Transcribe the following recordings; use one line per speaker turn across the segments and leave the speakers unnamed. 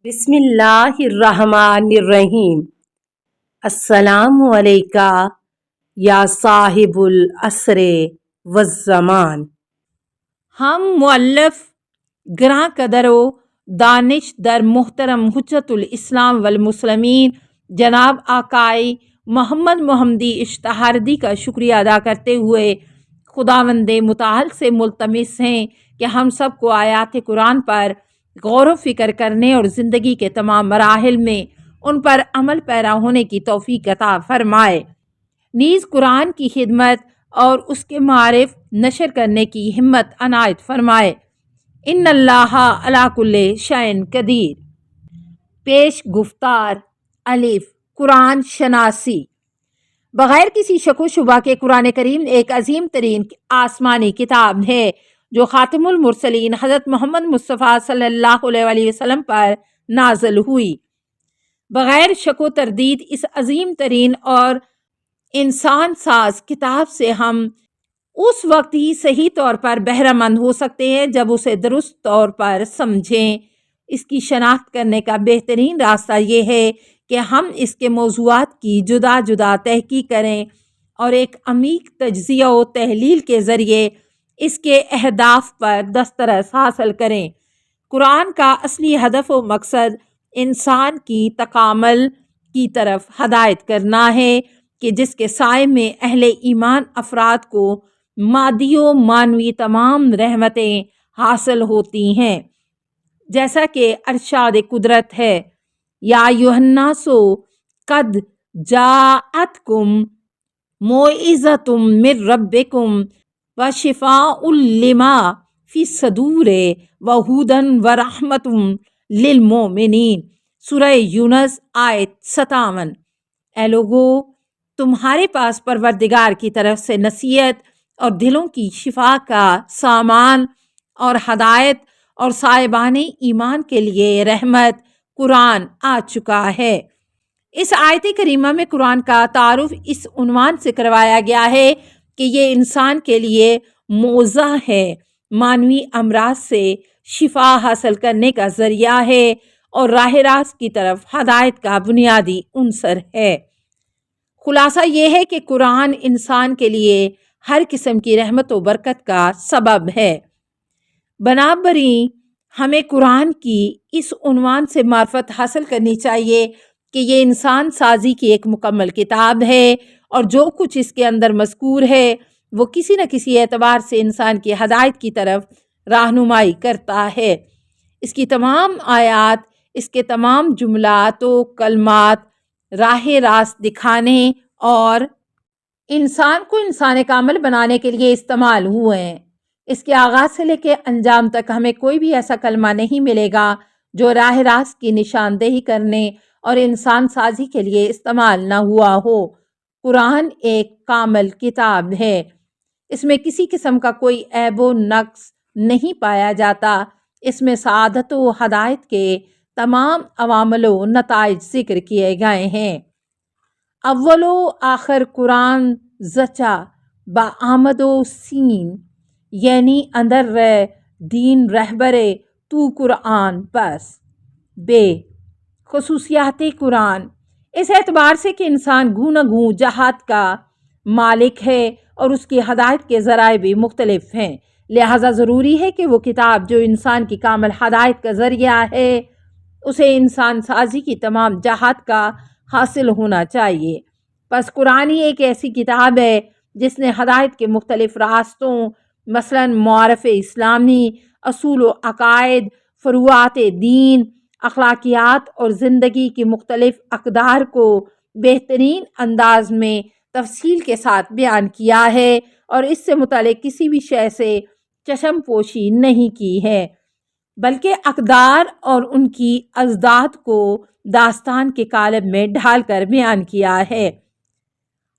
بسم اللہ الرحمن الرحیم۔ السلام علیکہ یا صاحب العصر والزمان۔
ہم مؤلف گراں قدر و دانش در محترم حجت الاسلام والمسلمین جناب آقائے محمد محمدی اشتہاردی کا شکریہ ادا کرتے ہوئے خداوند متعال سے ملتمس ہیں کہ ہم سب کو آیات قرآن پر غور و فکر کرنے اور زندگی کے تمام مراحل میں ان پر عمل پیرا ہونے کی توفیق عطا فرمائے، نیز قرآن کی خدمت اور اس کے معارف نشر کرنے کی ہمت عنایت فرمائے۔ ان اللہ علی کل شیء قدیر۔ پیش گفتار الف قرآن شناسی۔ بغیر کسی شک و شبہ کے قرآن کریم ایک عظیم ترین آسمانی کتاب ہے جو خاتم المرسلین حضرت محمد مصطفیٰ صلی اللہ علیہ وسلم پر نازل ہوئی۔ بغیر شک و تردید اس عظیم ترین اور انسان ساز کتاب سے ہم اس وقت ہی صحیح طور پر بہرہ مند ہو سکتے ہیں جب اسے درست طور پر سمجھیں۔ اس کی شناخت کرنے کا بہترین راستہ یہ ہے کہ ہم اس کے موضوعات کی جدا جدا تحقیق کریں اور ایک عمیق تجزیہ و تحلیل کے ذریعے اس کے اہداف پر دسترس حاصل کریں۔ قرآن کا اصلی ہدف و مقصد انسان کی تکامل کی طرف ہدایت کرنا ہے کہ جس کے سائے میں اہل ایمان افراد کو مادی و معنوی تمام رحمتیں حاصل ہوتی ہیں، جیسا کہ ارشاد قدرت ہے، یا ایھا الناس قد جاءتکم موعظۃ من ربکم وشفاء لما فی الصدور وہدی ورحمۃ للمؤمنین۔ سورہ یونس آیت 57۔ اے لوگو، تمہارے پاس پروردگار کی طرف سے نصیحت اور دلوں کی شفا کا سامان اور ہدایت اور صاحبان ایمان کے لیے رحمت قرآن آ چکا ہے۔ اس آیت کریمہ میں قرآن کا تعارف اس عنوان سے کروایا گیا ہے کہ یہ انسان کے لیے موعظہ ہے، معنوی امراض سے شفا حاصل کرنے کا ذریعہ ہے اور راہ راست کی طرف ہدایت کا بنیادی عنصر ہے۔ خلاصہ یہ ہے کہ قرآن انسان کے لیے ہر قسم کی رحمت و برکت کا سبب ہے۔ بنابراین ہمیں قرآن کی اس عنوان سے معرفت حاصل کرنی چاہیے کہ یہ انسان سازی کی ایک مکمل کتاب ہے اور جو کچھ اس کے اندر مذکور ہے وہ کسی نہ کسی اعتبار سے انسان کی ہدایت کی طرف رہنمائی کرتا ہے۔ اس کی تمام آیات، اس کے تمام جملات و کلمات راہ راست دکھانے اور انسان کو انسان کامل بنانے کے لیے استعمال ہوئے ہیں۔ اس کے آغاز سے لے کے انجام تک ہمیں کوئی بھی ایسا کلمہ نہیں ملے گا جو راہ راست کی نشاندہی کرنے اور انسان سازی کے لیے استعمال نہ ہوا ہو۔ قرآن ایک کامل کتاب ہے، اس میں کسی قسم کا کوئی عیب و نقص نہیں پایا جاتا۔ اس میں سعادت و ہدایت کے تمام عوامل و نتائج ذکر کیے گئے ہیں۔ اول و آخر قرآن زچا با آمد و سین، یعنی اندر رہ دین رہبرے تو قرآن پس۔ بے خصوصیات قرآن اس اعتبار سے کہ انسان گوں گوں جہات کا مالک ہے اور اس کی ہدایت کے ذرائع بھی مختلف ہیں، لہٰذا ضروری ہے کہ وہ کتاب جو انسان کی کامل ہدایت کا ذریعہ ہے اسے انسان سازی کی تمام جہات کا حاصل ہونا چاہیے۔ پس قرآن ہی ایک ایسی کتاب ہے جس نے ہدایت کے مختلف راستوں، مثلاً معارف اسلامی، اصول و عقائد، فروعات دین، اخلاقیات اور زندگی کی مختلف اقدار کو بہترین انداز میں تفصیل کے ساتھ بیان کیا ہے اور اس سے متعلق کسی بھی شے سے چشم پوشی نہیں کی ہے، بلکہ اقدار اور ان کی ازداد کو داستان کے قالب میں ڈھال کر بیان کیا ہے۔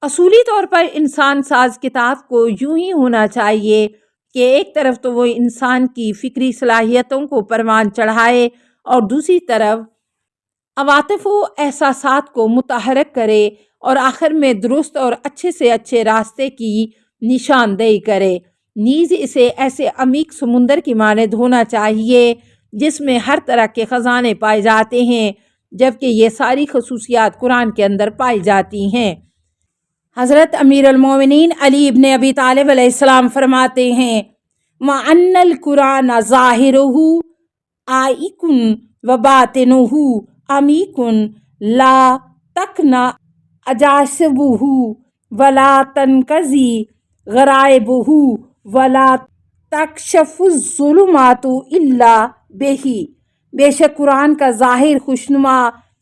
اصولی طور پر انسان ساز کتاب کو یوں ہی ہونا چاہیے کہ ایک طرف تو وہ انسان کی فکری صلاحیتوں کو پروان چڑھائے اور دوسری طرف عواطف و احساسات کو متحرک کرے اور آخر میں درست اور اچھے سے اچھے راستے کی نشاندہی کرے۔ نیز اسے ایسے عمیق سمندر کی مانند ہونا چاہیے جس میں ہر طرح کے خزانے پائے جاتے ہیں، جبکہ یہ ساری خصوصیات قرآن کے اندر پائی جاتی ہیں۔ حضرت امیر المومنین علی ابن ابی طالب علیہ السلام فرماتے ہیں وَأَنَّ الْقُرْآنَ ظَاهِرُهُ آئِكٌ وَبَاطِنُهُ عَمِيقٌ لَا تَقْنَعْ أَجَاسِبُهُ وَلَا تَنْقَضِي غَرَائِبُهُ وَلَا تَكْشَفُ الظُّلُمَاتُ إِلَّا بِهِ۔ بے شک قرآن کا ظاہر خوشنما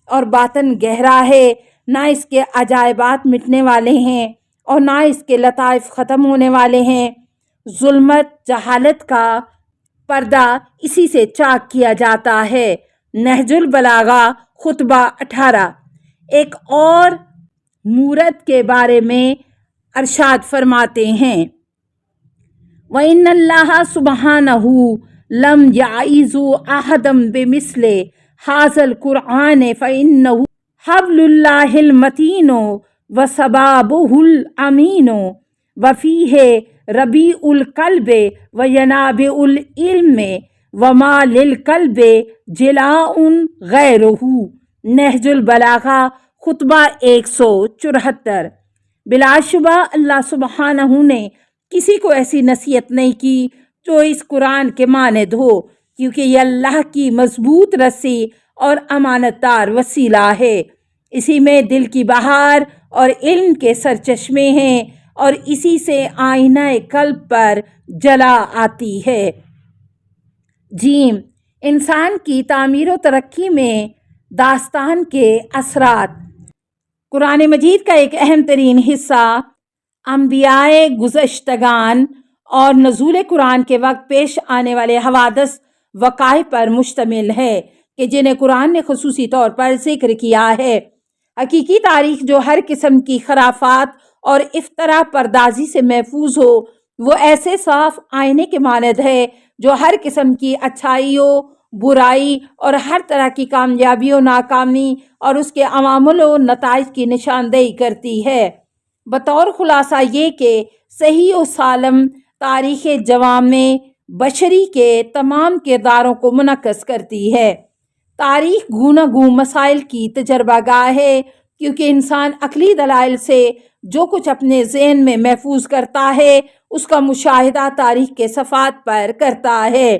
اور باطن گہرا ہے، نہ اس کے عجائبات مٹنے والے ہیں اور نہ اس کے لطائف ختم ہونے والے ہیں۔ ظلمت جہالت کا پردہ اسی سے چاک کیا جاتا ہے۔ نہج البلاغہ خطبہ 18۔ ایک اور مورد کے بارے میں ارشاد فرماتے ہیں وَإِنَّ اللَّهَ سُبْحَانَهُ لَمْ يَعِزُ أَحَدًا بِمِثْلِ هَذَا الْقُرْآنِ فَإِنَّهُ حبل اللہ المتین وسبابہ الامین وفیہ ربیع القلب وینابع العلم وما للقلب جلاء غیرہ۔ نہج البلاغہ خطبہ 174۔ بلا شبہ اللہ سبحانہ نے کسی کو ایسی نصیحت نہیں کی جو اس قرآن کے مانند ہو، کیونکہ یہ اللہ کی مضبوط رسی اور امانت دار وسیلہ ہے۔ اسی میں دل کی بہار اور علم کے سرچشمے ہیں اور اسی سے آئینہ قلب پر جلا آتی ہے۔ انسان کی تعمیر و ترقی میں داستان کے اثرات۔ قرآن مجید کا ایک اہم ترین حصہ انبیاء گزشتگان اور نزول قرآن کے وقت پیش آنے والے حوادث وقائع پر مشتمل ہے کہ جنہیں قرآن نے خصوصی طور پر ذکر کیا ہے۔ حقیقی تاریخ جو ہر قسم کی خرافات اور افترا پردازی سے محفوظ ہو، وہ ایسے صاف آئینے کے مانند ہے جو ہر قسم کی اچھائی و برائی اور ہر طرح کی کامیابی و ناکامی اور اس کے عوامل و نتائج کی نشاندہی کرتی ہے۔ بطور خلاصہ یہ کہ صحیح و سالم تاریخ جوامع بشری کے تمام کرداروں کو منعکس کرتی ہے۔ تاریخ گوناگوں مسائل کی تجربہ گاہ ہے، کیونکہ انسان عقلی دلائل سے جو کچھ اپنے ذہن میں محفوظ کرتا ہے اس کا مشاہدہ تاریخ کے صفحات پر کرتا ہے۔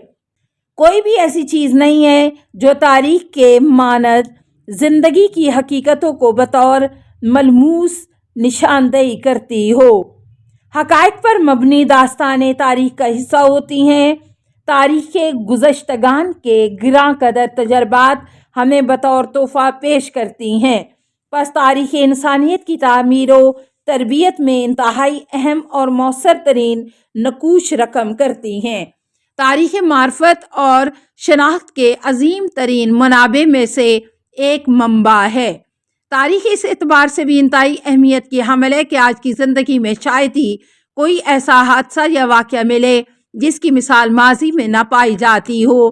کوئی بھی ایسی چیز نہیں ہے جو تاریخ کے مانند زندگی کی حقیقتوں کو بطور ملموس نشاندہی کرتی ہو۔ حقائق پر مبنی داستانیں تاریخ کا حصہ ہوتی ہیں۔ تاریخ گزشتگان کے گراں قدر تجربات ہمیں بطور تحفہ پیش کرتی ہیں، پس تاریخ انسانیت کی تعمیر و تربیت میں انتہائی اہم اور مؤثر ترین نقوش رقم کرتی ہیں۔ تاریخ معرفت اور شناخت کے عظیم ترین منابع میں سے ایک منبع ہے۔ تاریخ اس اعتبار سے بھی انتہائی اہمیت کی حامل ہے کہ آج کی زندگی میں شاید ہی کوئی ایسا حادثہ یا واقعہ ملے جس کی مثال ماضی میں نہ پائی جاتی ہو۔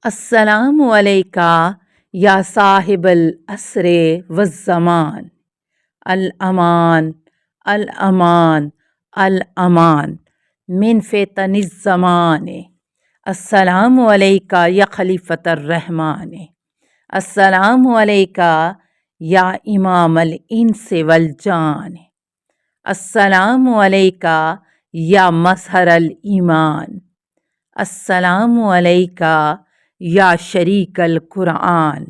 السلام علیکہ یا صاحب العصر والزمان، الامان الامان الامان من فتن الزمان۔ السلام علیکہ یا خلیفۃ الرحمن، السلام علیکہ یا امام الانس والجان، السلام علیکہ یا مظہر الایمان، السلام علیکہ یا شریک القرآن،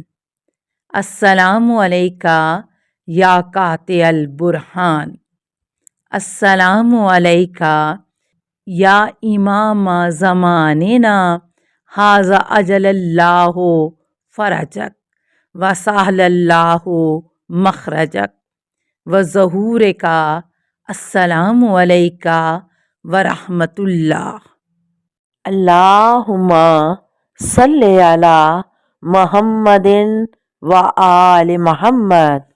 السلام علیکہ یا قاطع البرہان، السلام علیکہ یا امام زماننا ھذا اجل اللہ فرجک وسہل اللہ مخرجک وظہورکا۔ السلام علیکہ ورحمۃ اللہ۔ اللہم صلی علی محمد و آل محمد۔